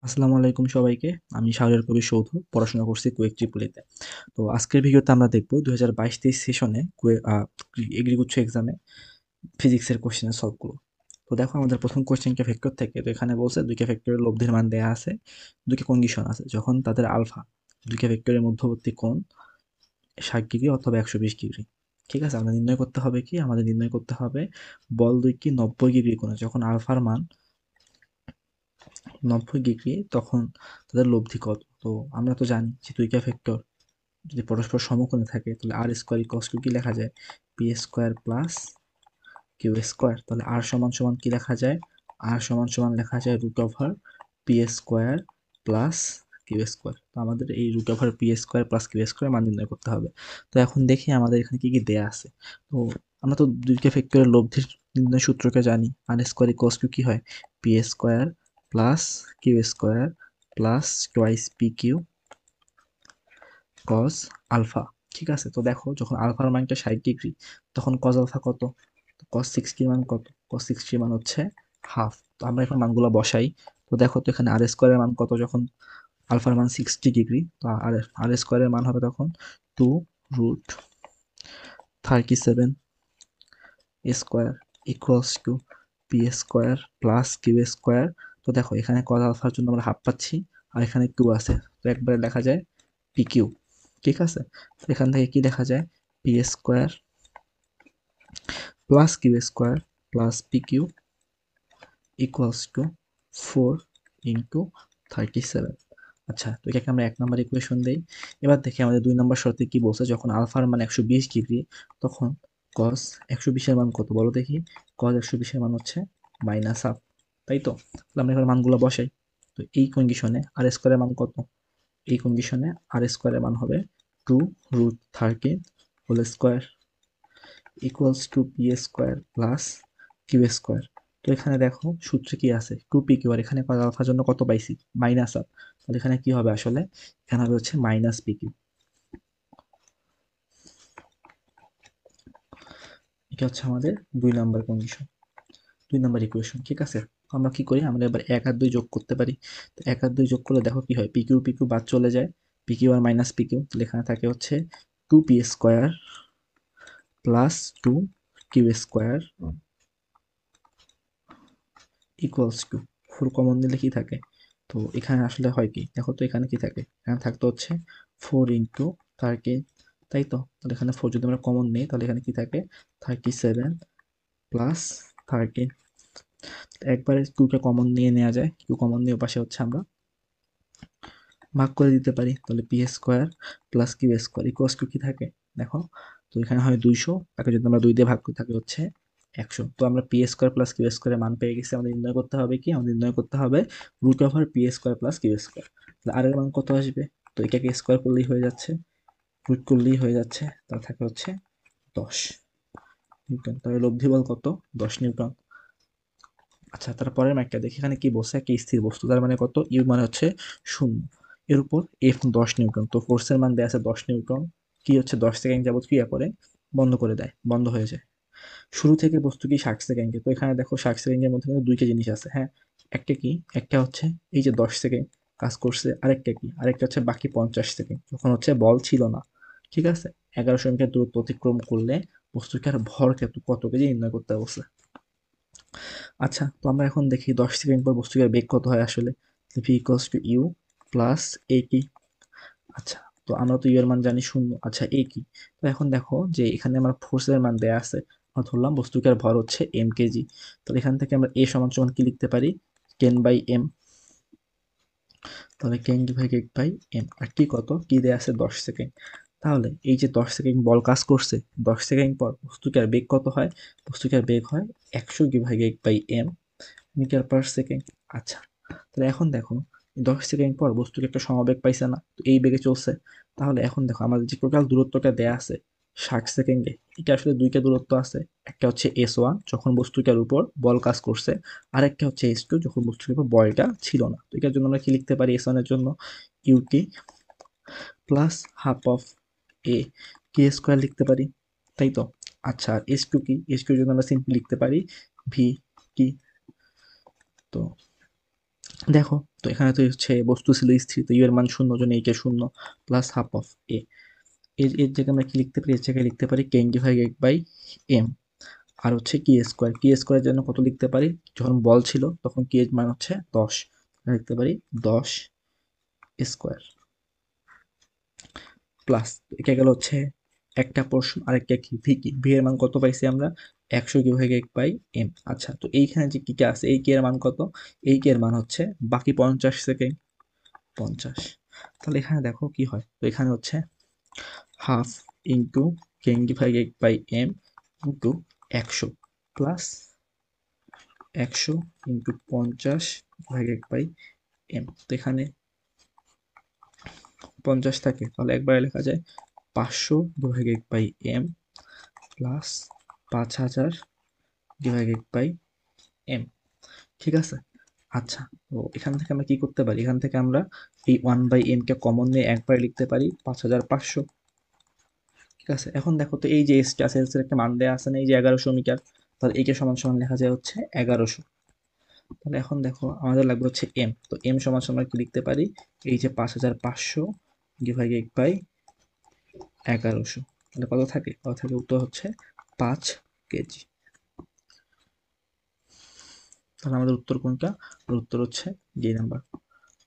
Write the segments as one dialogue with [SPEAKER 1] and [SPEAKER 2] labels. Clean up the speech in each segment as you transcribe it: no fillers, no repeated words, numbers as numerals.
[SPEAKER 1] আসসালামু আলাইকুম সবাইকে। আমি শাহরিয়ার কবির সৌধ। পড়াশোনা করছি কুয়েট ট্রিপলিতে। তো আজকের ভিডিওতে আমরা দেখব 2022-23 সেশনে এগ্রিগুচ্ছ এক্সামে ফিজিক্সের কোশ্চেনের সলভগুলো। তো দেখো আমাদের প্রথম কোশ্চেনটা ভেক্টর থেকে। তো এখানে বলছে 2 টা ভেক্টরের লব্ধির মান দেয়া আছে। 2 টা কন্ডিশন আছে। যখন তাদের আলফা 2 টা ভেক্টরের মধ্যবর্তী কোণ 60 ডিগ্রি অথবা 120 ডিগ্রি। ঠিক আছে? আমরা নির্ণয় করতে হবে কি? আমাদের নির্ণয় করতে হবে বল দুইটি 90 ডিগ্রি কোণে যখন আলফার মান 90 ডিগ্রি তখন তাদের লব্ধি কত? তো আমরা তো জানি যে 2 টা ভেক্টর যদি পরস্পর সমকোণে থাকে তাহলে আর স্কোয়ার ইকুয়ালস টু কি লেখা যায়? P square plus q square. তাহলে আর সমান সমান কি লেখা যায়? আর সমান সমান লেখা যায় root over p square plus q square. তো আমাদের এই root over p square plus q square মান নির্ণয় করতে হবে। তো এখন দেখি আমাদের এখানে কি কি দেয়া আছে। তো আমরা তো 2 টা ভেক্টরের লব্ধির নির্ণয় সূত্রকে জানি। আর স্কোয়ার ইকুয়ালস টু কি হয়? P square plus q square plus twice p q cos alpha. ঠিক আছে? তো দেখো যখন আলফার মানটা 60 ডিগ্রি তখন কজ আলফা কত? কজ 60 মান কত? কজ 60 মান হচ্ছে হাফ। তো আমরা এখন মানগুলো বসাই। তো দেখো তো এখানে আর স্কোয়ারের মান কত যখন আলফার মান 60 ডিগ্রি? তো আর স্কোয়ারের মান হবে তখন 2 root 37 square equals to p square plus q square. তো দেখো এখানে কজ আলফার জন্য আমরা হাফ পাচ্ছি আর এখানে কিউ আছে। তো একবারে লেখা যায় পি কিউ। ঠিক আছে? তো এখান থেকে কি দেখা যায়? P square plus q square plus p q equals to 4 into 37। আচ্ছা, তো এটাকে আমরা 1 নম্বর ইকুয়েশন দেই। এবার দেখি আমাদের 2 নম্বর শর্তে কি বলছে, যখন আলফার মান 120 ডিগ্রি তখন কস 120 এর মান কত বলো দেখি? কস 120 এর মান হচ্ছে মাইনাস হাফ। তাই তো? তাহলে আমরা এখানে মানগুলো বসাই। তো এই কন্ডিশনে আর স্কোয়ারের মান কত? এই কন্ডিশনে আর স্কোয়ারের মান হবে 2 root 13 whole square equals to p square plus q square. তো এখানে দেখো সূত্রে কি আছে? 2 পি কিউ, আর এখানে আলফার জন্য কত পাইছি? Minus half. তাহলে এখানে কি হবে আসলে? এখানে হবে হচ্ছে মাইনাস পি কিউ। এটা হচ্ছে আমাদের 2 নাম্বার কন্ডিশন, 2 নাম্বার ইকুয়েশন। ঠিক আছে? আমরা কি করি? আমরা এবার 1 আর 2 যোগ করতে পারি। তো 1 আর 2 যোগ করলে দেখো কি হয়? পিকিউ পিকিউ বাদ চলে যায়। পিকিউ আর মাইনাস পিকিউ। তাহলে এখানে থাকে হচ্ছে 2 p square plus 2 q square equals to 4 common নিলে কি থাকে? তো এখানে আসলে হয় কি? দেখো তো এখানে কি থাকে? এখানে থাকতো হচ্ছে 4 ইন্টু 13। তাই তো? তাহলে এখানে 4 যদি আমরা কমন নিই তাহলে এখানে কি থাকে? 37 প্লাস 13। একবারে 2 কে কমন নিয়ে নেওয়া যায়। 2 কমন নিয়ে পাশে হচ্ছে আমরা ভাগ করে দিতে পারি। তাহলে p square plus q square equals to কি থাকে? দেখো তো এখানে হয় 200, তাকে যদি আমরা 2 দিয়ে ভাগ করি থাকে হচ্ছে 100। তো আমরা পি স্কোয়ার প্লাস কিউ স্কোয়ারের মান পেয়ে গেছি। আমাদের নির্ণয় করতে হবে কি? আমাদের নির্ণয় করতে হবে root over p square plus q square. তাহলে আর এর মান কত আসবে? তো এটাকে স্কোয়ার করলেই হয়ে যাচ্ছে, রুট করলেই হয়ে যাচ্ছে। তাহলে থাকে হচ্ছে 10 নিউটন। তাহলে লব্ধি বল কত? 10 নিউটন। আচ্ছা, তারপরের ম্যাথটা দেখি। এখানে কি বলছে? একটা স্থির বস্তু, তার মানে কত? ইউ মানে হচ্ছে 0। এর উপর এফ 10 নিউটন। তো ফোর্সের মান দেয়া আছে 10 নিউটন। কি হচ্ছে? 10 সেকেন্ড যাবত ক্রিয়া করে বন্ধ করে দেয়, বন্ধ হয়ে যায়। শুরু থেকে বস্তু কি 60 সেকেন্ডে। তো এখানে দেখো 60 সেকেন্ডের মধ্যে কিন্তু 2টা জিনিস আছে। হ্যাঁ, একটা কি? একটা হচ্ছে এই যে 10 সেকেন্ড কাজ করছে। আরেকটা কি? আরেকটা হচ্ছে বাকি 50 সেকেন্ড যখন হচ্ছে বল ছিল না। ঠিক আছে? 1100 মিটার দূরত্ব অতিক্রম করলে বস্তুটার ভর কত কেজি নির্ণয় করতে বলছে। আচ্ছা, তো আমরা এখন দেখি 10 সেকেন্ড পর বস্তুর বেগ কত হয় আসলে। V equals to u plus a কি। আচ্ছা, তো আমরা তো ইউ এর মান জানি 0। আচ্ছা, এ কি? তো এখন দেখো যে এখানে আমার ফোর্সের মান দেয়া আছে। আমরা ধরলাম বস্তুটার ভর হচ্ছে এম কেজি। তাহলে এখান থেকে আমরা এ সমান সমান কি লিখতে পারি? 10 বাই এম। তাহলে 10 ডিভাইডেড বাই এম। আর কি কত? কি দেয়া আছে? 10 সেকেন্ড। তাহলে এই যে 10 সেকেন্ড বল কাজ করছে, 10 সেকেন্ড পর বস্তুটার বেগ কত হয়? বস্তুটার বেগ হয় 100 divided by m metre per second. আচ্ছা, তাহলে এখন দেখো 10 সেকেন্ড পর বস্তুর একটা সমবেগ পাইছে না? তো এই বেগে চলছে। তাহলে এখন দেখো আমাদের যে টোটাল দূরত্বটা দেয়া আছে 60 সেকেন্ডে, এটা আসলে 2টা দূরত্ব আছে। একটা হচ্ছে S1 যখন বস্তুটার উপর বল কাজ করছে, আর একটা হচ্ছে S2 যখন বস্তুর উপর বলটা ছিল না। তো এটার জন্য আমরা কি লিখতে পারি? S1 এর জন্য u t plus half of a k square লিখতে পারি। তাই তো? আচ্ছা, আর S2 কি? S2 এর জন্য আমরা সিম্পলি লিখতে পারি ভি টি। তো দেখো তো এখানে তো হচ্ছে বস্তু ছিল স্থির, তো ইউ এর মান শূন্য, জন্য এই কে শূন্য প্লাস হাফ অফ এ। এর জায়গায় আমরা কি লিখতে পারি, এর জায়গায় লিখতে পারি কে ডিভাইডেড বাই এম। আর হচ্ছে কি স্কোয়ার, কি স্কোয়ারের জন্য কত লিখতে পারি, যখন বল ছিল তখন কি এর মান হচ্ছে 10, লিখতে পারি 10 স্কোয়ার প্লাস একে গেল হচ্ছে একটা পোর্শন, আরেকটা কি ভি, কি ভি এর মান কত পাইছি আমরা 100 কি হয়ে গেল বাই এম। আচ্ছা তো এইখানে যে কি কে আছে, এই কে এর মান কত, এই কে এর মান হচ্ছে বাকি 50 সেকেন্ড 50। তাহলে এখানে দেখো কি হয়, তো এখানে হচ্ছে half into k divided by m into 100 plus 100 into 50 divided by m. তো এখানে 50 থাকে, তাহলে একবারে লেখা যায় 500 divided by m plus 5000 divided by m. ঠিক আছে। আচ্ছা তো এখান থেকে আমরা কি করতে পারি, এখান থেকে আমরা এই 1/m কে কমন নিয়ে একবারে লিখতে পারি 5500। ঠিক আছে, এখন দেখো তো এই যে এসটা আছে, এর একটা মান দেওয়া আছে না, এই যে 1100 মিটার, তাহলে একে সমান সমান লেখা যায় হচ্ছে 1100। তাহলে এখন দেখো আমাদের লাগবে হচ্ছে এম, তো এম সমান সমান কি লিখতে পারি, এই যে 5500 ডিভাইডেড বাই 1100। তাহলে কত থাকে, কত থাকে, উত্তর হচ্ছে 5 কেজি। তাহলে আমাদের উত্তর কোনটা, উত্তর হচ্ছে ডি নাম্বার।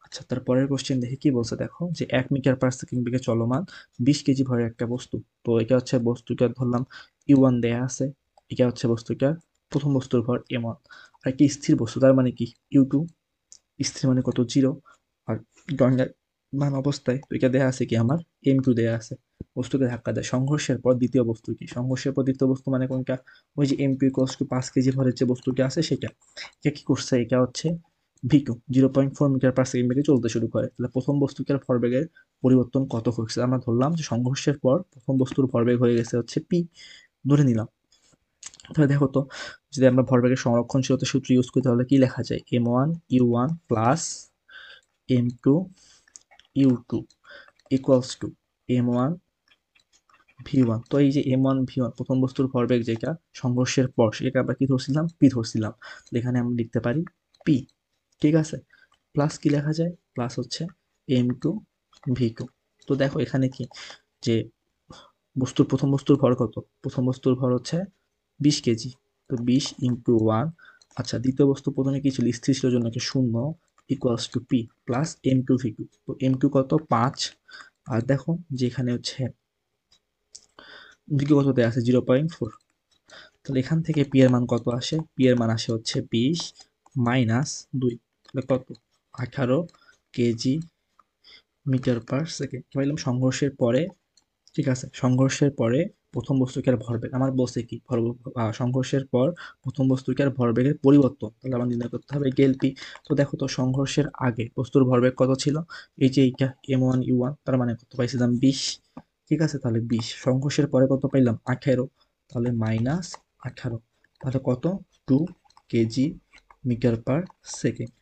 [SPEAKER 1] আচ্ছা তার পরের কোশ্চেন দেখি কি বলছে, দেখো যে 1 মিটার পার সেকেন্ড বেগে চলমান 20 কেজি ভরের একটা বস্তু, তো এটা হচ্ছে বস্তুটার ধরলাম ইউ1 দেয়া আছে, এটা হচ্ছে বস্তুটার প্রথম বস্তুর ভর এম1, আর কি স্থির বস্তু, তার মানে কি ইউ2, স্থির মানে কত 0, আর ড্রয়িংয়ের মান অবস্থায় তো এটা দেয়া আছে কি আমার এম2 দেয়া আছে। বস্তুকে ধাক্কা দেয়, সংঘর্ষের পর দ্বিতীয় বস্তু কি, সংঘর্ষের পর দ্বিতীয় বস্তু মানে কোনটা, ওই যে এম2 ইকুয়ালস টু 5 কেজি ভরের যে বস্তুটা আছে সেটা। এটা কি করছে, এটা হচ্ছে ভি2 0.4 মিটার পার সেকেন্ড বেগে চলতে শুরু করে, তাহলে প্রথম বস্তুটার ভরবেগের পরিবর্তন কত হচ্ছে, আমরা ধরলাম যে সংঘর্ষের পর প্রথম বস্তুর ভরবেগ হয়ে গেছে হচ্ছে পি, ধরে নিলাম। তাহলে দেখো তো যদি আমরা ভরবেগের সংরক্ষণশীলতা সূত্র ইউজ করি তাহলে কি লেখা যায়, m1 u1 plus m2 u2 equals to m1 v1। তো এই যে m1 v1 প্রথম বস্তুর ভরবেগ যেটা সংঘর্ষের পর, সেটাকে আমরা কি ধরছিলাম, পি ধরছিলাম, এখানে আমরা লিখতে পারি পি। ঠিক আছে, প্লাস কি লেখা যায়, প্লাস হচ্ছে m2 v2। তো দেখো এখানে কি যে বস্তুর প্রথম বস্তুর ভর কত, প্রথম বস্তুর ভর হচ্ছে 20 কেজি, তো 20 ইন্টু 1। আচ্ছা দ্বিতীয় বস্তু প্রথমে কি ছিল, স্থির ছিল জন্য কি 0 equals to P plus m2v2, তো m2 কত 5, আর দেখো যে এখানে হচ্ছে v2 কত দেওয়া আছে 0.4, তাহলে এখান থেকে পি এর মান কত আসে, পি এর মান আসে হচ্ছে 20 মাইনাস 2, তাহলে কত 18 কেজি মিটার পার সেকেন্ড। বললাম সংঘর্ষের পরে, ঠিক আছে, সংঘর্ষের পরে প্রথম বস্তুকে ভরবেগ আমার বলছে কি সংঘর্ষের পর প্রথম বস্তুকে ভরবেগের পরিবর্তন, তাহলে আমার নির্ণয় করতে হবে গেলপি। তো দেখো তো সংঘর্ষের আগে বস্তুর ভরবেগ কত ছিল, এই যে এইটা m1u1, তার মানে কত পাইছিলাম 20। ঠিক আছে, তাহলে 20 সংঘর্ষের পরে কত পাইলাম 18, তাহলে মাইনাস 18, তাহলে কত 2 কেজি মিটার পার সেকেন্ড।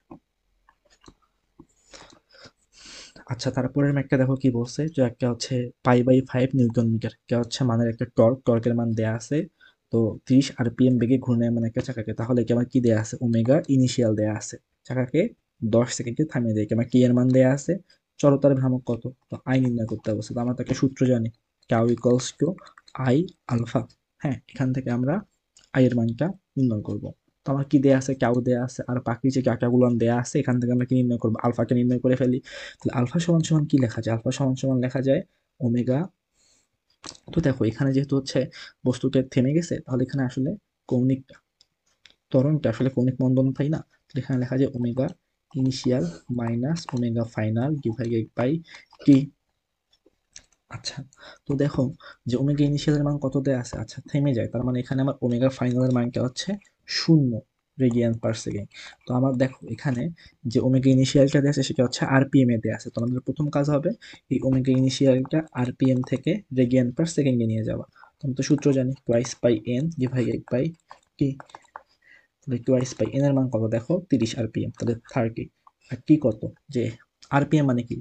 [SPEAKER 1] আচ্ছা তারপরের একটা দেখো কি বলছে, যে একটা হচ্ছে π/5 নিউটন মিটার, এটা হচ্ছে মানের একটা টর্কের মান দেয়া আছে, তো 30 আরপিএম বেগে ঘূর্ণায়মান একটা চাকাকে, তাহলে কি আমার কি দেয়া আছে, ওমেগা ইনিশিয়াল দেয়া আছে, চাকাকে 10 সেকেন্ডে থামিয়ে দেয়, আমার কি এর মান দেয়া আছে, জড়তার ভ্রামক কত, তো আই নির্ণয় করতে হবে, তো আমরা তাকে সূত্র জানি tau equals to I alpha. হ্যাঁ, এখান থেকে আমরা আই এর মানটা নির্ণয় করব। তো আমার কি দেয়া আছে, টাউ দেয়া আছে, আর বাকি যে ডাটাগুলো দেয়া আছে এখান থেকে আমরা কি নির্ণয় করবো, আলফাকে নির্ণয় করে ফেলি। তাহলে আলফা সমান সমান কি লেখা যায়, আলফা সমান সমান লেখা যায় ওমেগা। তো দেখো এখানে যেহেতু হচ্ছে বস্তুটা থেমে গেছে, তাহলে এখানে আসলে কৌণিক ত্বরণটা আসলে কৌণিক মন্দন, তাই না, তো এখানে লেখা যায় omega initial minus omega final divided by t. আচ্ছা তো দেখো যে ওমেগা ইনিশিয়ালের মান কত দেয়া আছে, আচ্ছা থেমে যায়, তার মানে এখানে আমার ওমেগা ফাইনালের মানটা হচ্ছে 0 রেডিয়ান পার সেকেন্ড। তো আমার দেখো এখানে যে ওমেগা ইনিশিয়ালটা দেয়া আছে সেটা হচ্ছে আরপিএম এ দেয়া আছে, তো আমাদের প্রথম কাজ হবে এই ওমেগা ইনিশিয়ালটা আরপিএম থেকে রেডিয়ান পার সেকেন্ডে নিয়ে যাওয়া। তো আমি তো সূত্র জানি twice by n divided by t, তাহলে টোয়াইস বাই এন এর মান কত দেখো 30 আরপিএম, তাহলে 30, আর টি কত, যে আরপিএম মানে কি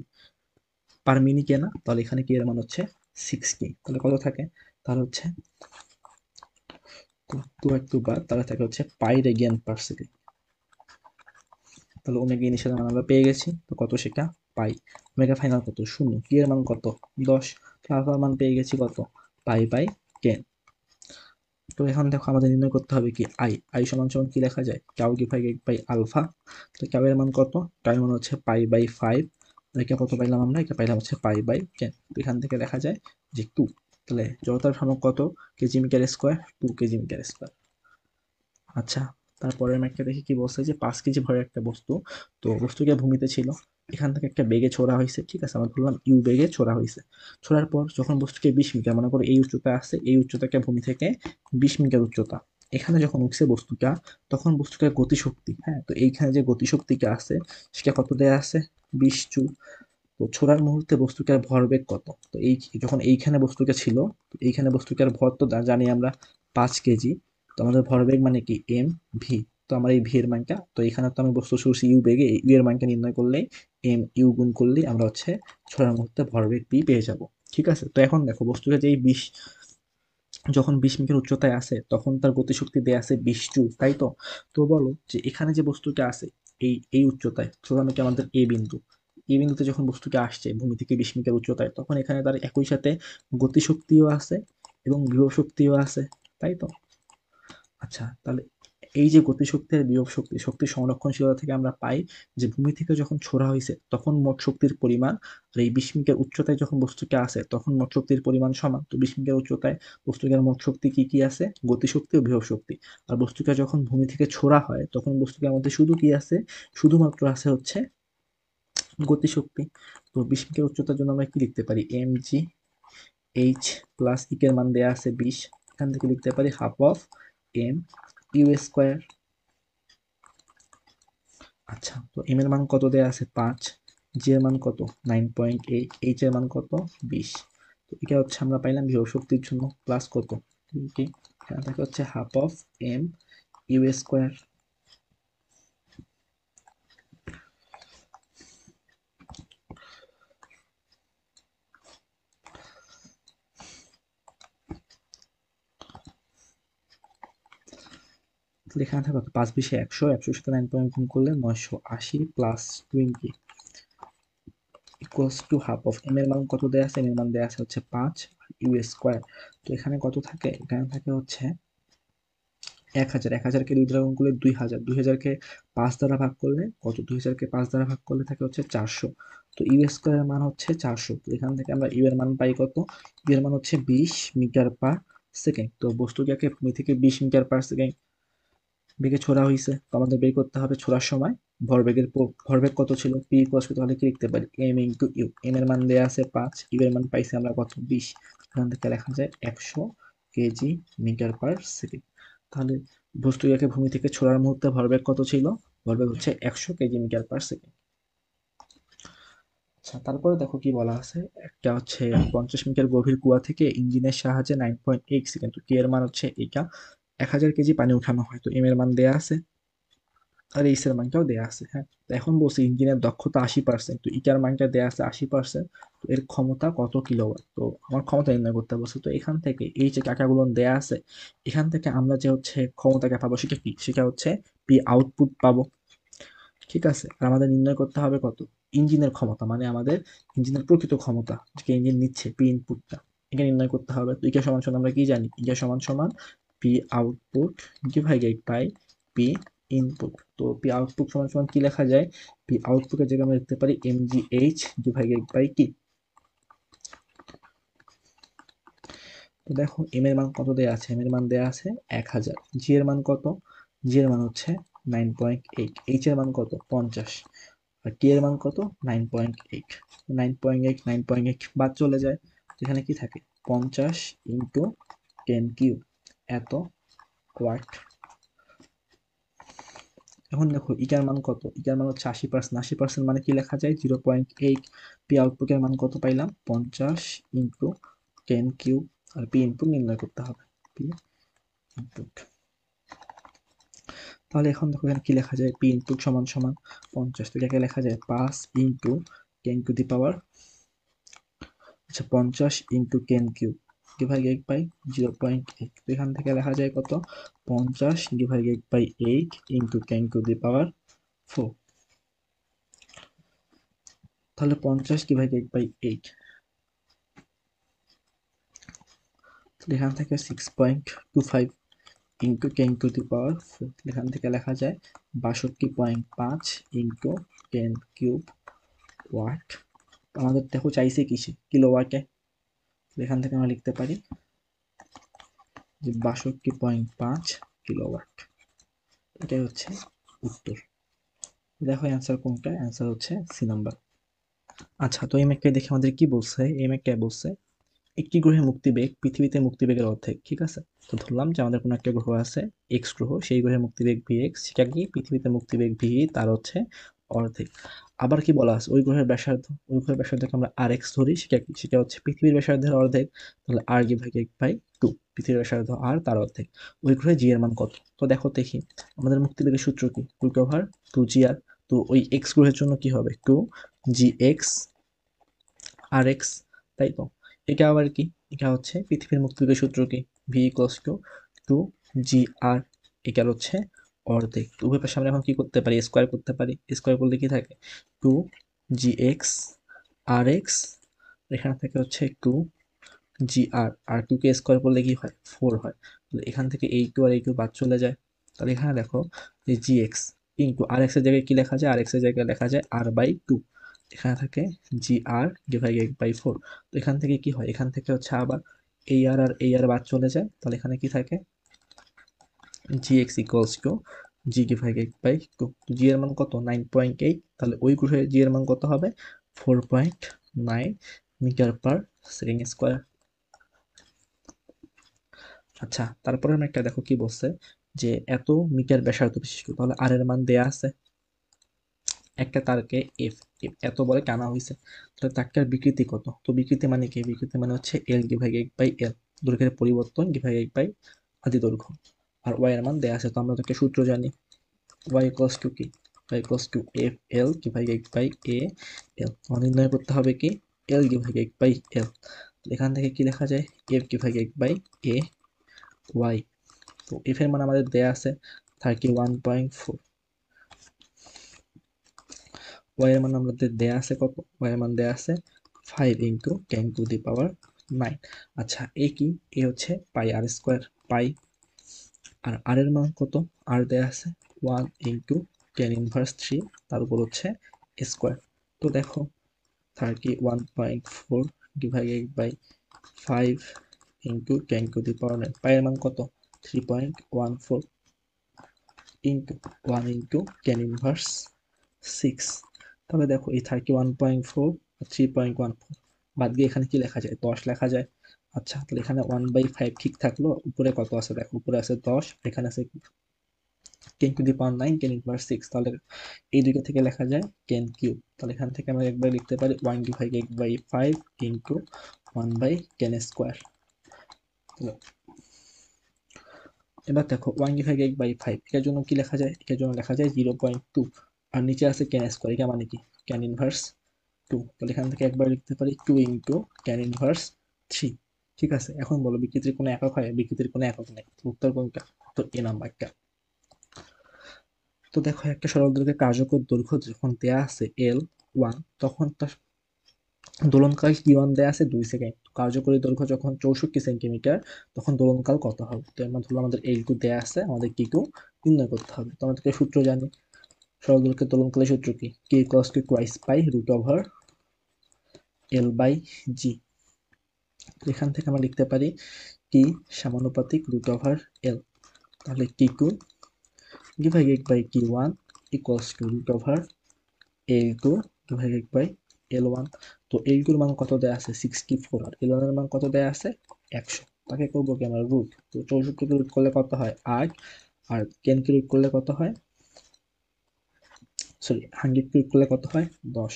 [SPEAKER 1] পার মিনিটে না, তাহলে এখানে কি এর মান হচ্ছে 60, তাহলে কত থাকে, তাহলে হচ্ছে টু আর টু বার, তাহলে থাকে হচ্ছে π রেডিয়ান পার সেকেন্ড। তাহলে ওমেগা ইনিশিয়াল মান আমরা পেয়ে গেছি, তো কত সেটা পাই। ওমেগা ফাইনাল কত, শূন্য। কি এর মান কত, 10। আলফার মান পেয়ে গেছি কত, পাই/10। তো এখন দেখো আমাদের নির্ণয় করতে হবে কি আই সমান সমান কি লেখা যায়, কাউ ডিভাইডেড বাই আলফা। তো কাউ এর মান কত, কাউ এর মান হচ্ছে পাই/5। এটা কত পাইলাম আমরা, এটা পাইলাম হচ্ছে পাই/10। তো এখান থেকে লেখা যায় যে 2। তাহলে জড়তার ভ্রামক কত, kg metre square, 2 kg metre square. আচ্ছা, তারপরের ম্যাথটা দেখি কি বলছে, যে 5 কেজি ভরের একটা বস্তু, তো বস্তুটা ভূমিতে ছিল, এখান থেকে একটা বেগে ছোড়া হয়েছে, ঠিক আছে, আমরা বললাম ইউ বেগে ছোড়া হয়েছে। ছোড়ার পর যখন বস্তুকে 20 মিটার, মনে করো এই উচ্চতা আছে, এই উচ্চতাকে ভূমি থেকে 20 মিটার উচ্চতা, এখানে যখন উঠছে বস্তুটা, তখন বস্তুটার গতিশক্তি, হ্যাঁ, তো এইখানে যে গতিশক্তিটা আছে সেটা কত দেয়া আছে, 20 জুল। তো ছোড়ার মুহূর্তে বস্তুটার ভরবেগ কত, তো এই যখন এইখানে বস্তুটা ছিল, তো এইখানে বস্তুটার ভর তো জানি আমরা 5 কেজি। তো আমাদের ভরবেগ মানে কি, এম ভি। তো আমার এই ভি এর মানটা, তো এখানে তো আমি বস্তু ছুড়ছি ইউ বেগে, ইউ এর মানটা নির্ণয় করলেই এম ইউ গুণ করলেই আমরা হচ্ছে ছোড়ার মুহূর্তে ভরবেগ পি পেয়ে যাব। ঠিক আছে, তো এখন দেখো বস্তুটা যেই 20, যখন 20 মিটার উচ্চতায় আছে তখন তার গতিশক্তি দেয়া আছে 20 জুল, তাই তো। তো বলো যে এখানে যে বস্তুটা আছে এই এই উচ্চতায়, ধরো নাকি আমাদের এ বিন্দু, এই বিন্দুতে যখন বস্তুটা আসছে ভূমি থেকে 20 মিটার উচ্চতায়, তখন এখানে তার একই সাথে গতিশক্তিও আছে এবং বিভব শক্তিও আছে, তাই তো। আচ্ছা, তাহলে এই যে গতিশক্তি আর বিভব শক্তি, শক্তির সংরক্ষণশীলতা থেকে আমরা পাই যে ভূমি থেকে যখন ছোড়া হয়েছে তখন মোট শক্তির পরিমাণ, আর এই 20 মিটার উচ্চতায় যখন বস্তুটা আছে তখন মোট শক্তির পরিমাণ সমান। তো 20 মিটার উচ্চতায় বস্তুটার মোট শক্তি কি কি আছে, গতিশক্তি ও বিভব শক্তি। আর বস্তুটা যখন ভূমি থেকে ছোড়া হয় তখন বস্তুটার মধ্যে শুধু কি আছে, শুধুমাত্র আছে হচ্ছে গতিশক্তি। তো 20 মিটার উচ্চতার জন্য আমরা কি লিখতে পারি, এম জি এইচ প্লাস ইকের মান দেয়া আছে 20, এখান থেকে লিখতে পারি half of m u square. আচ্ছা, তো এম এর মান কত দেয়া আছে, 5। জি এর মান কত, 9.8। এইচ এর মান কত, 20। তো এটা হচ্ছে আমরা পাইলাম বিভব শক্তির জন্য, প্লাস কত, কি এখানে থাকে হচ্ছে half of m u square. তাহলে এখানে থাকে কত, 5 20 100, 100 সাথে 9 গুণ করলে 980 plus 20 equals to half of m এর মান কত দেয়া আছে, এম এর মান দেয়া আছে হচ্ছে 5 ইউ স্কোয়ার। তো এখানে কত থাকে, এখানে থাকে হচ্ছে 1000। 1000কে 2 দ্বারা গুণ করলে 2000, 2000কে 5 দ্বারা ভাগ করলে কত, 2000কে 5 দ্বারা ভাগ করলে থাকে হচ্ছে 400। তো ইউ স্কোয়ারের মান হচ্ছে 400। তো এখান থেকে আমরা ইউ এর মান পাই কত, ইউ এর মান হচ্ছে 20 মিটার/সেকেন্ড। তো বস্তুটাকে ভূমি থেকে 20 মিটার/সেকেন্ড বেগে ছোড়া হয়েছে, তো আমাদের বের করতে হবে ছোড়ার সময় ভরবেগ কত ছিল, পি ইকুয়ালস টু, তাহলে কি লিখতে পারি, এম ইন্টু ইউ। এম এর মান দেয়া আছে 5, ইউ এর মান পাইছি আমরা কত, 20। এখান থেকে লেখা যায় 100 কেজি মিটার/সেকেন্ড। তাহলে বস্তুটাকে ভূমি থেকে ছোড়ার মুহূর্তে ভরবেগ কত ছিল, ভরবেগ হচ্ছে 100 কেজি মিটার/সেকেন্ড। আচ্ছা, তারপরে দেখো কি বলা আছে, একটা হচ্ছে 50 মিটার গভীর কুয়া থেকে ইঞ্জিনের সাহায্যে 9.8 সেকেন্ড, তো কে এর মান হচ্ছে এটা, 1000 কেজি পানি উঠানো হয়। তো এম এর মান দেয়া আছে আর এইচ এর মানটাও দেয়া আছে, হ্যাঁ। তো এখন বলছি ইঞ্জিনের দক্ষতা 80%, তো ইটার মানটা দেয়া আছে 80%, তো এর ক্ষমতা কত কিলোওয়াট, তো আমার ক্ষমতা নির্ণয় করতে বলছে। তো এখান থেকে এই যে টাকাগুলো দেয়া আছে, এখান থেকে আমরা যে হচ্ছে ক্ষমতাটা পাবো সেটা কি, সেটা হচ্ছে পি আউটপুট পাবো। ঠিক আছে, আর আমাদের নির্ণয় করতে হবে কত, ইঞ্জিনের ক্ষমতা, মানে আমাদের ইঞ্জিনের প্রকৃত ক্ষমতা যে ইঞ্জিন নিচ্ছে, পি ইনপুটটা, এটা নির্ণয় করতে হবে। তো ইকা সমান সমান আমরা কি জানি, ইকা সমান সমান p output divided by p input. তো পি আউটপুট সমান সমান কি লেখা যায়, পি আউটপুটের জায়গায় আমরা লিখতে পারি m g h divided by কি। তো দেখো এম এর মান কত দেয়া আছে, এম এর মান দেয়া আছে 1000। জি এর মান কত, জি এর মান হচ্ছে 9.8। এইচ এর মান কত, 50। আর টি এর মান কত, 9.8। 9.8 9.8 বাদ চলে যায়, এখানে কি থাকে, 50 × 10³ এত ওয়াট। এখন দেখো ইটার মান কত, ইটার মান হচ্ছে 80%। 80% মানে কি লেখা যায়, 0.8। পি আউটপুটের মান কত পাইলাম, 50 × 10³ আর পি ইনপুট নির্ণয় করতে হবে, পি ইনপুট। তাহলে এখন দেখো এখানে কি লেখা যায়, পি ইনপুট সমান সমান 50, তো এটাকে লেখা যায় 5 × 10⁻⁴। আচ্ছা, 50 × 10³ ডিভাইডেড বাই 0.8। তো এখান থেকে লেখা যায় কত, 50 ডিভাইডেড বাই 8 × 10⁻⁴। তাহলে 50 ডিভাইড 8/8, এখান থেকে 6.25 ইন্টু 10⁴, এখান থেকে লেখা যায় 62.5 ইন্টু 10³ ওয়াট। আমাদের দেখো চাইছে কিসে, কিলোওয়াটে, এখান থেকে আমরা লিখতে পারি যে 62.5 কিলোওয়াট। এটাই হচ্ছে উত্তর। দেখো অ্যান্সার কোনটা, অ্যান্সার হচ্ছে সি নাম্বার। আচ্ছা, তো এই ম্যাকটা দেখে আমাদের কি বলছে, এই ম্যাকটা বলছে একটি গ্রহের মুক্তিবেগ পৃথিবীতে মুক্তিবেগের অর্ধেক। ঠিক আছে, তো ধরলাম যে আমাদের কোনো একটা গ্রহ আছে এক্স গ্রহ, সেই গ্রহের মুক্তিবেগ ভি এক্স, সেটা কি পৃথিবীতে মুক্তিবেগ ভি, তার হচ্ছে অর্ধেক। আবার কি বলা আছে, ওই গ্রহের ব্যাসার্ধ, ওই গ্রহের ব্যাসার্ধকে আমরা আর এক্স ধরি, সেটা কি, সেটা হচ্ছে পৃথিবীর ব্যাসার্ধের অর্ধেক, তাহলে আর ডিভাইডেড বাই 2, পৃথিবীর ব্যাসার্ধ আর তার অর্ধেক। ওই গ্রহে জি এর মান কত? তো দেখো দেখি, আমাদের মুক্তিবেগের সূত্র কি, √2 GR। তো ওই এক্স গ্রহের জন্য কি হবে, 2 GX/RX, তাই তো। এটা আবার কি, এটা হচ্ছে পৃথিবীর মুক্তিবেগের সূত্র কি, ভি ইকুয়ালস টু 2 GR, এটার হচ্ছে অর্ধেক। তো উভয় পাশে আমরা এখন কি করতে পারি, স্কোয়ার করতে পারি। স্কোয়ার করলে কি থাকে, 2GX/RX, এখান থেকে হচ্ছে 2GR, আর 2 কে স্কোয়ার করলে কি হয়, 4 হয়। তাহলে এখান থেকে এই 2 আর এই 2 বাদ চলে যায়। তাহলে এখানে দেখো যে GX ইন্টু আর এক্স এর জায়গায় কি লেখা যায়, আর এক্স এর জায়গায় লেখা যায় R/2, এখানে থাকে GR/4। তো এখান থেকে কি হয়, এখান থেকে হচ্ছে আবার এই আর এই আর বাদ চলে যায়, তাহলে এখানে কি থাকে, GX ইকুয়ালস টু G/2। তো জি এর মান কত, 9.8, তাহলে ওই গ্রহে জি এর মান কত হবে, 4.9 মিটার/সেকেন্ড স্কোয়ার। আচ্ছা, তারপরে আমি একটা দেখো কি বলছে, যে এত মিটার ব্যাসার্ধ বিশিষ্ট, তাহলে আর এর মান দেয়া আছে, একটা তারকে এফ, এত বলে টানা হয়েছে, তাহলে তারটার বিকৃতি কত? তো বিকৃতি মানে কি, বিকৃতি মানে হচ্ছে এল ডিভাইডেড বাই এল, দৈর্ঘ্যের পরিবর্তন ডিভাইডেড বাই আদি দৈর্ঘ্য। আর ওয়াই এর মান দেয়া আছে, তো আমরা তো একটা সূত্র জানি, ওয়াই ইকুয়ালস টু কি, y equals to f l divided by a l. নির্ণয় করতে হবে কি, এল ডিভাইডেড বাই এল। এখান থেকে কি লেখা যায়, f divided by a y. তো এফ এর মান আমাদের দেয়া আছে 31.4, ওয়াই এর মান আমাদের দেয়া আছে কত, ওয়াই এর মান দেয়া আছে 5 ইন্টু 10⁹ আচ্ছা, এ কি, এ হচ্ছে পাই আর স্কোয়ার, পাই। আর আর এর মান কত, আর দেয়া আছে 1 ইন্টু 10⁻³ তার উপর হচ্ছে স্কোয়ার। তো দেখো 31.4 ডিভাইডেড বাই 5 ইন্টু 10⁹, পাই এর মান কত, 3.14 ইন্টু 1 ইন্টু 10⁻⁶। তাহলে দেখো এই 31.4 আর 3.14 বাদ দিয়ে এখানে কি লেখা যায়, 10 লেখা যায়। আচ্ছা, তাহলে এখানে 1/5 ঠিক থাকলো, উপরে কত আছে দেখো, উপরে আছে 10, এখানে আছে 10⁹ 10⁻⁶, তাহলে এই দুইটা থেকে লেখা যায় 10³ তাহলে এখান থেকে আমরা একবার লিখতে পারি 1 ডিভাইডেড বাই 5 ইন্টু 1/10²। এবার দেখো 1 ডিভাইডেড বাই 5, এটার জন্য কি লেখা যায়, এটার জন্য লেখা যায় 0.2, আর নিচে আছে tan², এটা মানে কি, tan−2, তাহলে এখান থেকে একবার লিখতে পারি 2 ইন্টু tan−3। ঠিক আছে, এখন বলো বিকৃতির কোনো একক হয়, বিকৃতির কোনো একক নেই, উত্তর কোনটা, তো এ নাম্বারটা। তো দেখো একটা সরল দৈর্ঘ্যের কার্যকর দৈর্ঘ্য যখন দেয়া আছে L1, তখন তার দোলনকাল T1 দেয়া আছে 2 সেকেন্ড। কার্যকরী দৈর্ঘ্য যখন 64 সেন্টিমিটার, তখন দোলনকাল কত হবে? তো এর মধ্যে আমাদের L2 দেয়া আছে, আমাদের T2 নির্ণয় করতে হবে। তো আমাদেরকে সূত্র জানি, সরল দৈর্ঘ্যের দোলনকালের সূত্র কি, K equals to twice pi root over L by g. এখান থেকে আমরা লিখতে পারি T সমানুপাতিক রুট ওভার L, তাহলে T2 divided by T1 equals to root over L2 divided by L1। তো L2 এর মান কত দেয়া আছে, 64, আর L1 এর মান কত দেয়া আছে, 100। তাকে করবো কি আমরা রুট, তো 64 কে রুট করলে কত হয় 8, আর 10 কে রুট করলে কত হয়, সরি 100 কে রুট করলে কত হয় 10।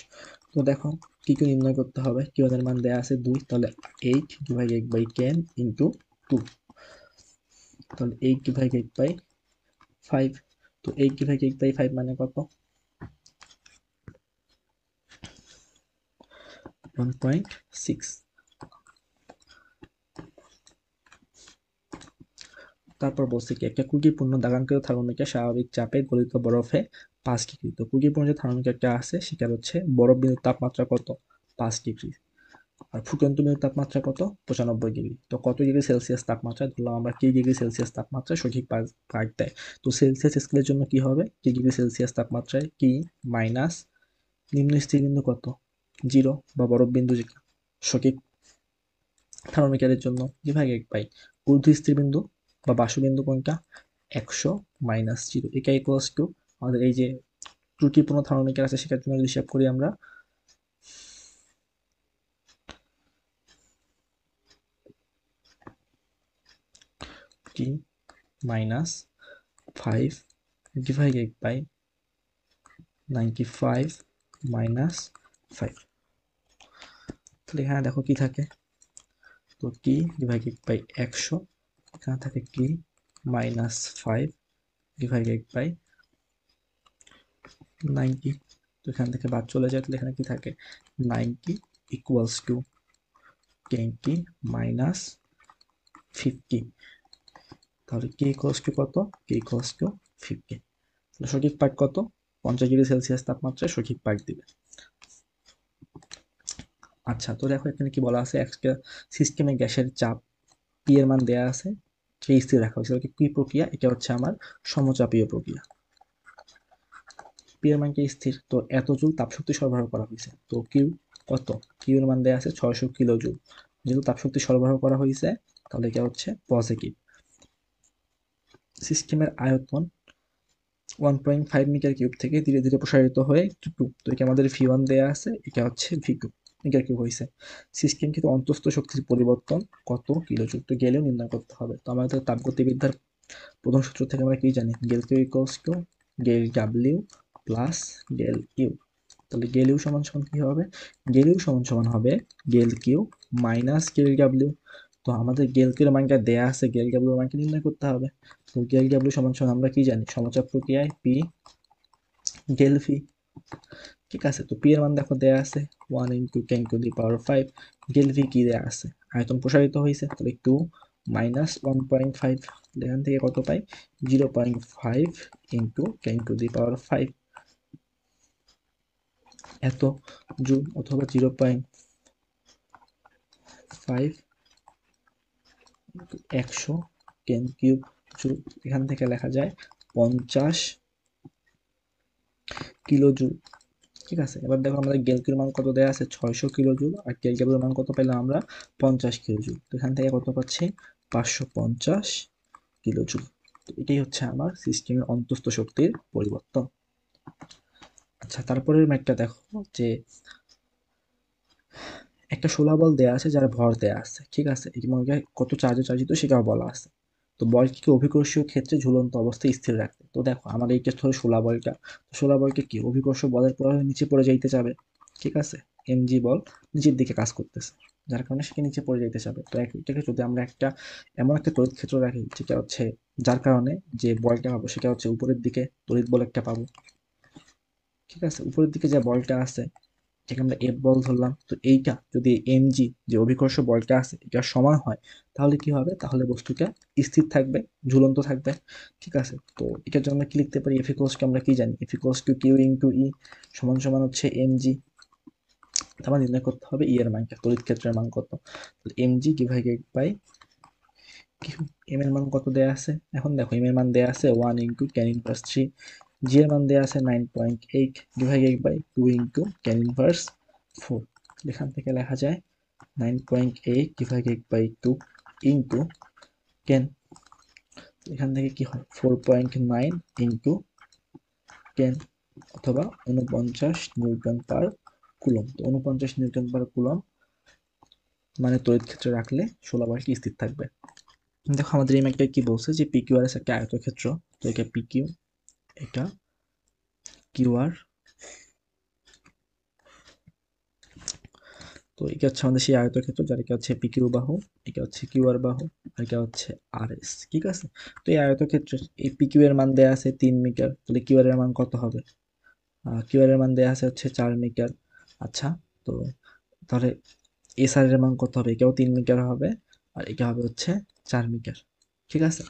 [SPEAKER 1] তো দেখো কি কি নির্ণয় করতে হবে, Q1 এর মান দেয়া আছে 2, তাহলে 8 ডিভাইডেড বাই 10 ইন্টু 2, তাহলে 8 ডিভাইডেড বাই 5। তো 8 ডিভাইডেড বাই 5 মানে কত, 1.6। তারপর বলছে কি, একটা ত্রুটিপূর্ণ দাগাঙ্কিত থার্মোমিটার স্বাভাবিক চাপে গলিত বরফে 5 ডিগ্রি। তো কুকিরপূর্ণ যে থার্মোমিটারটা আছে সেটা হচ্ছে বরফ বিন্দুর তাপমাত্রা কত, 5 ডিগ্রি। আর ফুটন্ত বিন্দুর তাপমাত্রা কত, 95 ডিগ্রি। তো কত ডিগ্রি সেলসিয়াস তাপমাত্রা ধরলাম আমরা, কি ডিগ্রি সেলসিয়াস তাপমাত্রা সঠিক পাঠ দেয়। তো সেলসিয়াস স্কেলের জন্য কি হবে, কি ডিগ্রি সেলসিয়াস তাপমাত্রায় কি মাইনাস নিম্ন স্থিরবিন্দু কত, 0 বা বরফ বিন্দু যেটা সঠিক থার্মোমিটারের জন্য বিভাগ 1/, ঊর্ধ্ব স্থিরবিন্দু বা বাষ্পবিন্দু কোনটা, 100 মাইনাস 0, এটা ইকুয়ালস টু আমাদের এই যে ত্রুটিপূর্ণ থার্মোমিটার আছে সেটার জন্য হিসাব করি আমরা, টি মাইনাস 5 ডিভাইডেড বাই 95 মাইনাস 5। তাহলে এখানে দেখো কি থাকে, তো টি ডিভাইডেড বাই 100, এখানে থাকে টি মাইনাস 5 ডিভাইডেড বাই 90। তো এখান থেকে বাদ চলে যায়, তাহলে এখানে কি থাকে 90 ইকুয়ালস টু 20 মাইনাস 50। তাহলে কে ইকুয়ালস টু কত, কে ইকুয়ালস টু 50। তাহলে সঠিক পাঠ কত, 50 ডিগ্রি সেলসিয়াস তাপমাত্রায় সঠিক পাঠ দিবে। আচ্ছা, তো দেখো এখানে কি বলা আছে, একটা সিস্টেমে গ্যাসের চাপ পি এর মান দেয়া আছে, সেই স্থির রাখা হয়েছে। কি প্রক্রিয়া, এটা হচ্ছে আমার সমচাপীয় প্রক্রিয়া। পি এর মানটা স্থির, তো এত জুল তাপশক্তি সরবরাহ করা হয়েছে। তো কিউ কত, কিউ এর মান দেয়া আছে 600 কিলো জুল। যেহেতু তাপশক্তি সরবরাহ করা হয়েছে তাহলে এটা হচ্ছে পজিটিভ। সিস্টেমের আয়তন 1.5 মিটার কিউব থেকে ধীরে ধীরে প্রসারিত হয়ে 2, তো এটা আমাদের ভি1 দেয়া আছে, এটা হচ্ছে ভি2 মিটার কিউব হয়েছে। সিস্টেম কিন্তু অন্তস্থ শক্তির পরিবর্তন কত কিলোজুল, তো গেলেও নির্ণয় করতে হবে। তো আমাদের তাপগতিবিদ্যার প্রথম সূত্র থেকে আমরা কি জানি, গেল কিউ ইকুয়ালস টু গেল ডাব্লিউ প্লাস গেল ইউ। তাহলে গেল ইউ সমান সমান কি হবে, গেল ইউ সমান সমান হবে গেল কিউ মাইনাস গেল ডাব্লিউ। তো আমাদের গেল কিউ এর মানটা দেয়া আছে, গেল ডাব্লিউ এর মানকে নির্ণয় করতে হবে। তো গেল ডাব্লিউ সমান সমান আমরা কি জানি, সমচাপ প্রক্রিয়ায় পি গেল ভি। ঠিক আছে, তো পি এর মান দেখো দেয়া আছে 1 ইন্টু 10 টু দি পাওয়ার 5, গেল ভি কি দেয়া আছে, আয়তন প্রসারিত হয়েছে, তাহলে 2 মাইনাস 1.5, এখান থেকে কত পাই, 0.5 ইন্টু 10 টু দি পাওয়ার 5 এত জুল, অথবা 0.5 100 10 কিউব জুল। এখান থেকে লেখা যায় 50 কিলো জুল। ঠিক আছে, এবার দেখো আমাদের গেলকির মান কত দেওয়া আছে, 600 কিলো জুল, আর কেলকেবের মান কত পেলাম আমরা, 50 কিলো জুল। তো এখান থেকে কত পাচ্ছি, 550 কিলো জুল। তো এটাই হচ্ছে আমার সিস্টেমের অন্তস্থ শক্তির পরিবর্তন। আচ্ছা, তারপরের ম্যাথটা দেখো, যে একটা শোলা বল দেয়া আছে যার ভর দেয়া আছে, ঠিক আছে, এবং কত চার্জে চার্জিত সেটাও বলা আছে। তো বলকে অভিকর্ষীয় ক্ষেত্রে ঝুলন্ত অবস্থায় স্থির রাখতে। তো দেখো আমাদের এই ক্ষেত্রে হলো শোলা বলটা, শোলা বলকে কি অভিকর্ষ বলের প্রভাবে নিচে পড়ে যাইতে যাবে, ঠিক আছে, এমজি বল নিচের দিকে কাজ করতেছে, যার কারণে সেটা নিচে পড়ে যাইতে যাবে। তো এটাকে যদি আমরা একটা এমন একটা তড়িৎ ক্ষেত্র রাখি যেটা হচ্ছে, যার কারণে যে বলটা পাবো সেটা হচ্ছে উপরের দিকে তড়িৎ বল একটা পাবো। ঠিক আছে, উপরের দিকে যে বলটা আছে যেটা আমরা এফ বল ধরলাম, তো এইটা যদি এমজি যে অভিকর্ষ বলটা আছে এটা সমান হয়, তাহলে কি হবে, তাহলে বস্তুটা স্থির থাকবে, ঝুলন্ত থাকবে। ঠিক আছে, তো এটার জন্য আমরা কি লিখতে পারি, এফ ইকুয়ালস টু আমরা কি জানি, f equals to q into e সমান সমান হচ্ছে এমজি। আমার নির্ণয় করতে হবে ই এর মানটা, তড়িৎ ক্ষেত্রের মান কত, m g divided by q. M এর মান কত দেয়া আছে, এখন দেখো এম এর মান দেয়া আছে 1 ইন্টু 10 ইনভার্স 3, জি এর মান দেয়া আছে 9.8 ডিভাইডেড বাই 2 ইন্টু 10 ইনভার্স 4। এখান থেকে লেখা যায় 9.8 ডিভাইডেড বাই 2 ইন্টু 10, এখান থেকে কি হয় 4.9 ইন্টু 10, অথবা 49 নিউটন পার কুলম। তো 49 নিউটন পার কুলম মানে তড়িৎ ক্ষেত্রে রাখলে শোলা বলটি স্থির থাকবে। দেখো আমাদের এই ম্যাথটা কি বলছে, যে পি কিউ আর এস একটা আয়তক্ষেত্র, তো এটা পি কিউ, এটা কিউ আর, তো এটা হচ্ছে আমাদের সেই আয়তক্ষেত্র, যার এটা হচ্ছে পি কিউ বাহু, এটা হচ্ছে কিউ আর বাহু, আর এটা হচ্ছে আর এস। ঠিক আছে, তো এই আয়তক্ষেত্রের এই পি কিউ এর মান দেয়া আছে 3 মিটার, তাহলে কিউ আর এর মান কত হবে, কিউ আর এর মান দেয়া আছে হচ্ছে 4 মিটার। আচ্ছা, তো তাহলে এস আর এর মান কত হবে, এটাও 3 মিটার হবে, আর এটা হবে হচ্ছে 4 মিটার। ঠিক আছে,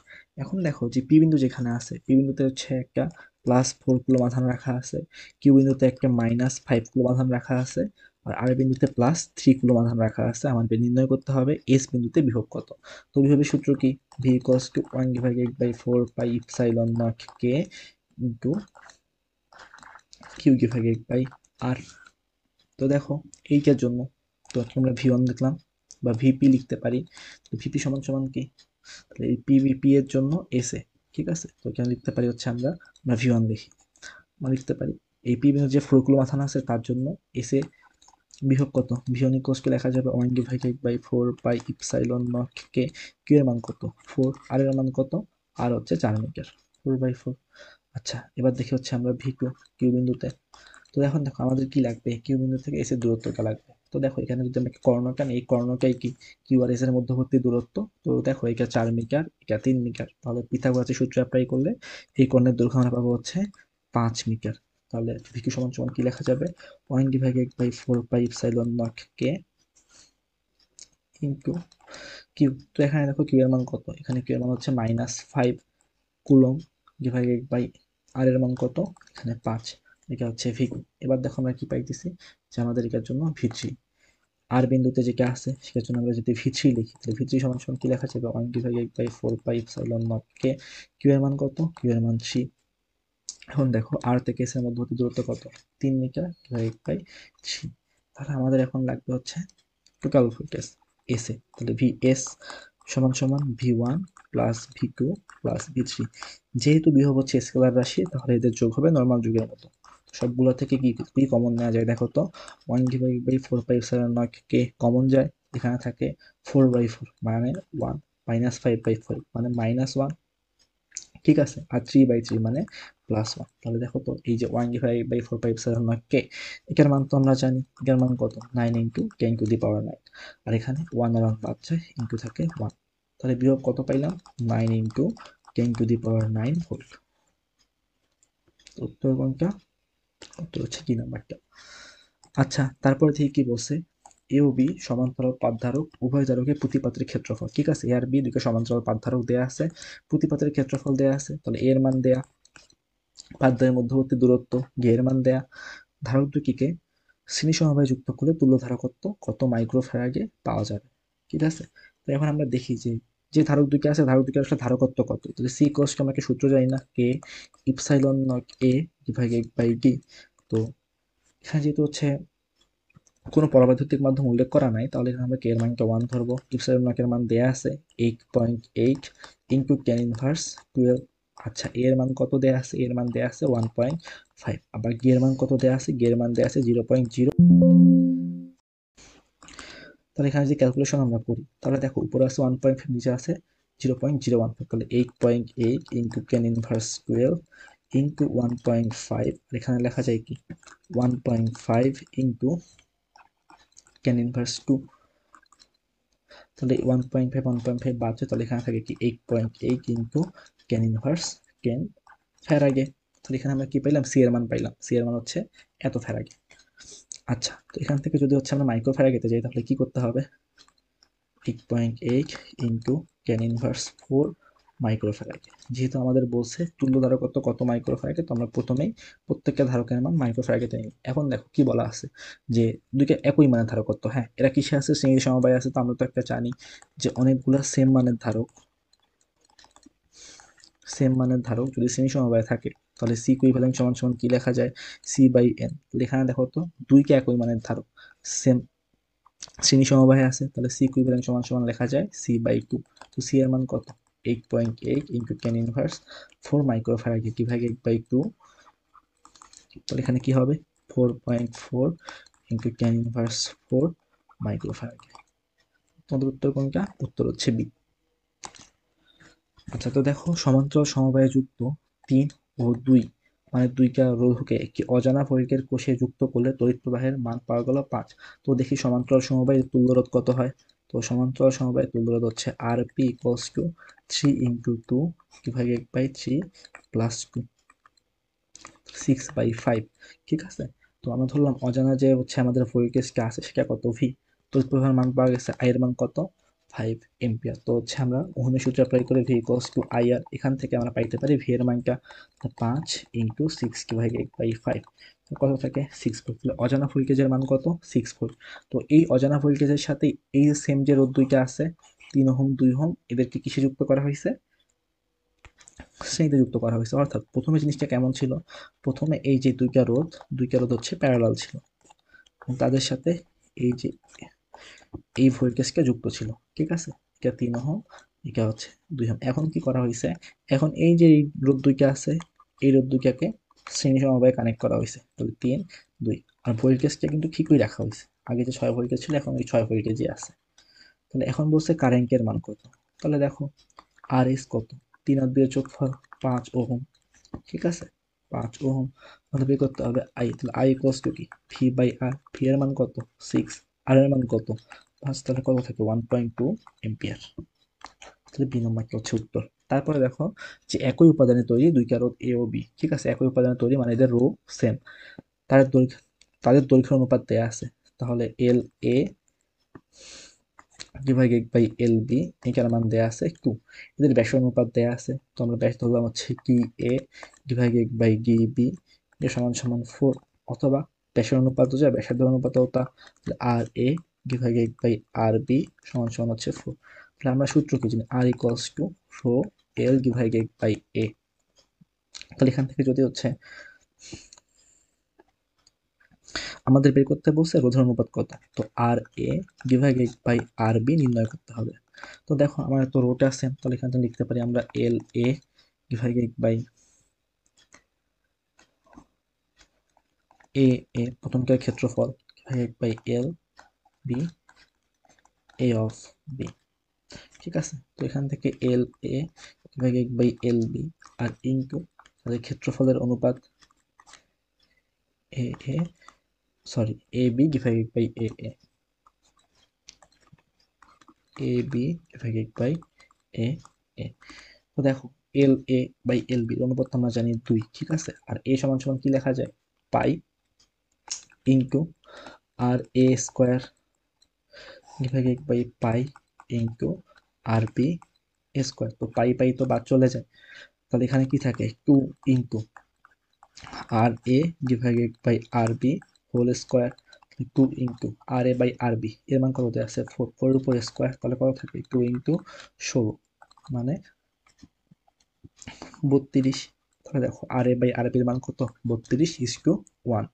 [SPEAKER 1] এখন দেখো যে পি বিন্দু যেখানে আছে, পি বিন্দুতে হচ্ছে একটা +4 কুলম্ব আধান রাখা আছে, কিউ বিন্দুতে একটা -5 কুলম্ব আধান রাখা আছে, আর আর বিন্দুতে +3 কুলম্ব আধান রাখা আছে। আমাদের নির্ণয় করতে হবে এস বিন্দুতে বিভব কত। তো বিভবের সূত্র কি? V equals to 1/8/4πε0 into Q/8/r। তো দেখো এইটার জন্য তো আমরা V1 লিখলাম বা ভিপি লিখতে পারি। তো ভিপি সমান সমান কি? তাহলে এই পিভিপি এর জন্য এসএ, ঠিক আছে? তো এখানে লিখতে পারি হচ্ছে আমরা V1 লিখি, আমরা লিখতে পারি এই পি বিন্দু যে 4 কুলম্ব আধান আছে তার জন্য এসএ বিভব কত? V1 ইকুয়ালস টু লেখা যাবে 1/4πε0 কিউ এর মান কত? 4, আর এর মান কত? আর হচ্ছে 4 মিটার, 4/4। আচ্ছা, এবার দেখি হচ্ছে আমরা V2 কিউ বিন্দুতে। তো এখন দেখো আমাদের কি লাগবে? কিউ বিন্দু থেকে এস এর দূরত্বটা লাগবে। তো দেখো এখানে যদি আমরা কর্ণটা নিই, এই কর্ণটাই কি কিউ আর এস এর মধ্যবর্তী দূরত্ব। তো দেখো এটা 4 মিটার, এটা 3 মিটার। তাহলে পিথাগোরাসের সূত্র অ্যাপ্লাই করলে এই কর্ণের দৈর্ঘ্য আমরা পাবো হচ্ছে 5 মিটার। তাহলে ভিকিউ সমান সমান কি লেখা যাবে? 1/4πε0 ইন্টু কিউ। তো এখানে দেখো কিউ এর মান কত? এখানে কিউ এর মান হচ্ছে -5 কুলম্ব ডিভাইডেড বাই আর এর মান কত? এখানে 5, এটা হচ্ছে ভিকিউ। এবার দেখো আমরা কি পাইতেছি যে আমাদের এটার জন্য V3 আর বিন্দুতে যেটা আছে সেটার জন্য আমরা যদি V3 লিখি, তাহলে V3 সমান সমান কি লেখা যাবে? 1/4πε0 কিউ এর মান কত? কিউ এর মান 3। এখন দেখো আর থেকে এস এর মধ্যবর্তী দূরত্ব কত? 3 মিটার ডিভাইডেড বাই 3। তাহলে আমাদের এখন লাগবে হচ্ছে টোটাল ভোল্টেজ এসে। তাহলে ভিএস সমান সমান V1 plus V2 plus V3। যেহেতু বিভব হচ্ছে স্কেলার রাশি, তাহলে এদের যোগ হবে নর্মাল যুগের মতো। সবগুলো থেকে কি কমন নেওয়া যায়? দেখো তো 1/4πε0 কে কমন যায়, এখানে থাকে 4/4 মানে 1, -5/4 মানে -1, ঠিক আছে? আর 3/3 মানে +1। তাহলে দেখো তো এই যে 1/4πε0 এটার মান তো আমরা জানি, এটার মান কত? 9 ইন্টু 10⁹9। আর এখানে 1 আর 1 বাদ যায়, ইন্টু থাকে 1। তাহলে বিভব কত পাইলাম? 9 ইন্টু 10⁹9 ভোল্ট। উত্তর কোনটা? উত্তর হচ্ছে কি নাম্বারটা। আচ্ছা, তারপরে থেকে কি বলছে? এ ও বি সমান্তরাল পাতধারক, উভয় ধারকের প্রতিপাতের ক্ষেত্রফল, ঠিক আছে? এ আর বি দুটো সমান্তরাল পাতধারক দেয়া আছে, প্রতিপাতের ক্ষেত্রফল দেয়া আছে। তাহলে এর মান দেয়া, পাতদ্বয়ের মধ্যবর্তী দূরত্ব, ডি এর মান দেয়া, ধারক দুটিকে শ্রেণী সমবায়ে যুক্ত করলে তুল্য ধারকত্ব কত মাইক্রোফ্যারাডে পাওয়া যাবে, ঠিক আছে? তো এখন আমরা দেখি যে যে ধারক দুটি আছে, ধারক দুটি আসলে ধারকত্ব কত। তাহলে সি ইকুয়ালস আমরা একটা সূত্র জানি না, k epsilon naught a divided by d. তো এখানে যেহেতু হচ্ছে কোনো পরাবৈদ্যুতিক মাধ্যম উল্লেখ করা নাই, তাহলে এখানে আমরা কে এর মানকে 1 ধরবো। ইপসাইলন নট এর মান দেয়া আছে 8.8 ইন্টু tan ইনভার্স 12। আচ্ছা, এর মান কত দেয়া আছে? এর মান দেয়া আছে 1.5। আবার গি এর মান কত দেয়া আছে? গি এর মান দেয়া আছে 0.0। তাহলে এখানে যে ক্যালকুলেশন আমরা করি, তাহলে দেখো উপরে আছে 1.5, নিচে আছে 0.015। তাহলে 8.8 ইন্টু tan ইনভার্স 12 ইন্টু 1.5, আর এখানে লেখা যায় কি 1.5 ইন্টু tan ইনভার্স 2। তাহলে 1.5 বাদ যায়, তাহলে এখানে থাকে কি 8.8 ইন্টু tan ইনভার্স 10 ফ্যারাডে। তাহলে এখানে আমরা কি পাইলাম? সি এর মান পাইলাম। সি এর মান হচ্ছে এত ফ্যারাডে। আচ্ছা, তো এখান থেকে যদি হচ্ছে আমরা মাইক্রো ফ্যারাডেতে যাই, তাহলে কি করতে হবে? 8.8 ইন্টু tan ইনভার্স 4 মাইক্রোফ্যারাডে। যেহেতু আমাদের বলছে তুল্য ধারকত্ব কত মাইক্রোফ্যারাডে, তো আমরা প্রথমেই প্রত্যেকটা ধারকের মান মাইক্রোফ্যারাডেতে নিই। এখন দেখো কি বলা আছে যে দুইটা একই মানের ধারকত্ব। হ্যাঁ, এরা কিসে আছে? শ্রেণী সমবায় আছে। তো আমরা তো একটা জানি যে অনেকগুলা সেম মানের ধারক, সেম মানের ধারক যদি শ্রেণী সমবায় থাকে, তাহলে সি ইকুইভ্যালেন্ট সমান সমান কি লেখা যায়? C by n. এখানে দেখো তো দুইটা একই মানের ধারক সেম শ্রেণী সমবায়ে আছে, তাহলে সি ইকুইভ্যালেন্ট সমান সমান লেখা যায় সি বাই 2। তো সি এর মান কত? 8.8 ইন্টু tan ইনভার্স 4 মাইক্রোফ্যারাডে ডিভাইডেড বাই 2। তাহলে এখানে কি হবে? 4.4 ইন্টু tan ইনভার্স 4 মাইক্রোফ্যারাডে। তোমাদের উত্তর কোনটা? উত্তর হচ্ছে বি। আচ্ছা, তো দেখো সমান্তরাল সমবায়ে যুক্ত 3 ও 2 মানে দুইটা রোধকে একটি অজানা ভোল্টের কোষে যুক্ত করলে তড়িৎ প্রবাহের মান পাওয়া গেল 5। তো দেখি সমান্তরাল সমবায়ের তুল্যরোধ কত হয়। তো সমান্তরাল সমবায়ের তুল্যরোধ হচ্ছে R P equals to 3 into 2 divided by 3 plus 2, 6/5, ঠিক আছে? তো আমরা ধরলাম অজানা যে হচ্ছে আমাদের ভোল্টেজটা আছে সেটা কত? ভি। তড়িৎ প্রবাহের মান পাওয়া গেছে, আই এর মান কত? 5 এম্পিয়ার। তো হচ্ছে আমরা ওহমের সূত্র অ্যাপ্লাই করে ভি ইকুয়ালস টু আই আর, এখান থেকে আমরা পাইতে পারি ভি এর মানটা 5 ইন্টু 6 ডিভাইডেড বাই 5, কত থাকে 6 ভোল্ট। তাহলে অজানা ভোল্টেজের মান কত 6 ভোল্ট। তো এই অজানা ভোল্টেজের সাথে এই সেম যে রোধ দুইটা আছে 3 ওহম 2 ওহম, এদেরকে কিসে যুক্ত করা হয়েছে, শ্রেণীতে যুক্ত করা হয়েছে। অর্থাৎ প্রথমে জিনিসটা কেমন ছিল, প্রথমে এই যে দুইটা রোধ হচ্ছে প্যারালাল ছিল, তাদের সাথে এই যে এই ভোল্টেজটা যুক্ত ছিল, ঠিক আছে, এটা 3 ওহম, এটা হচ্ছে 2 ওহম। এখন কি করা হয়েছে, এখন এই যে এই রোধ দুইটা আছে, এই রোধ দুইটাকে শ্রেণী সমবায়ে কানেক্ট করা হয়েছে, তাহলে 3 2, আর ভোল্টেজটা কিন্তু ঠিকই রাখা হয়েছে, আগে যে 6 ভোল্টেজ ছিল এখন ওই 6 ভোল্টেজই আছে। তাহলে এখন বলছে কারেন্টের মান কত, তাহলে দেখো আর এস কত, 3 আর 2 এর যোগফল 5 ওহম, ঠিক আছে, 5 ওহম। তাহলে বের করতে হবে আই, তাহলে আই ইকুয়ালস টু কি ভি বাই আর, ভি এর মান কত 6, আর এর মান কত 5, তাহলে কত থাকে 1.2 এম্পিয়ার। তাহলে বি নম্বরটা হচ্ছে উত্তর। তারপরে দেখো যে একই উপাদানে তৈরি দুইটা রোধ এ ও বি, ঠিক আছে, একই উপাদানে তৈরি মানে এদের রো সেম, তাদের দৈর্ঘ্য তাদের দৈর্ঘ্যের অনুপাত দেয়া আছে, তাহলে এল a divided by l B, এটার মান দেয়া আছে 2, এদের ব্যাসের অনুপাত দেয়া আছে, তো আমরা ব্যাস ধরলাম হচ্ছে d a divided by d b, এর সমান সমান 4, অথবা ব্যাসের অনুপাত যা ব্যাসার্ধের অনুপাতও তা, R a divided by R b সমান সমান হচ্ছে 4। তাহলে আমরা সূত্র কি জানি, R equals to rho l divided by a. তাহলে এখান থেকে যদি হচ্ছে আমাদের বের করতে বলছে রোধের অনুপাত কত, তো আর a divided by R B নির্ণয় করতে হবে। তো দেখো আমার তো রোট আছে, তাহলে এখান থেকে লিখতে পারি আমরা এল a divided by a, a প্রথমটার ক্ষেত্রফল divided by l b a of b, ঠিক আছে। তো এখান থেকে l a divided by l b আর ইনটু তাদের ক্ষেত্রফলের অনুপাত a a sorry a b divided by a a, a b divided by a a. তো দেখো এল এ বাই এল বি অনুপাত আমরা জানি 2, ঠিক আছে, আর এ সমান সমান কি লেখা যায় pi into r a square divided by pi into r b square. তো পাই পাই তো বাদ চলে যায়, তাহলে এখানে কি থাকে 2 into r a divided by R b whole square, 2 into r a by R b এর মান কত দেওয়া আছে 4, 4 এর উপর স্কোয়ার, তাহলে কত থাকে 2 ইন্টু 16 মানে 32। তাহলে দেখো আর এ বাই আর বির মান কত 32:1,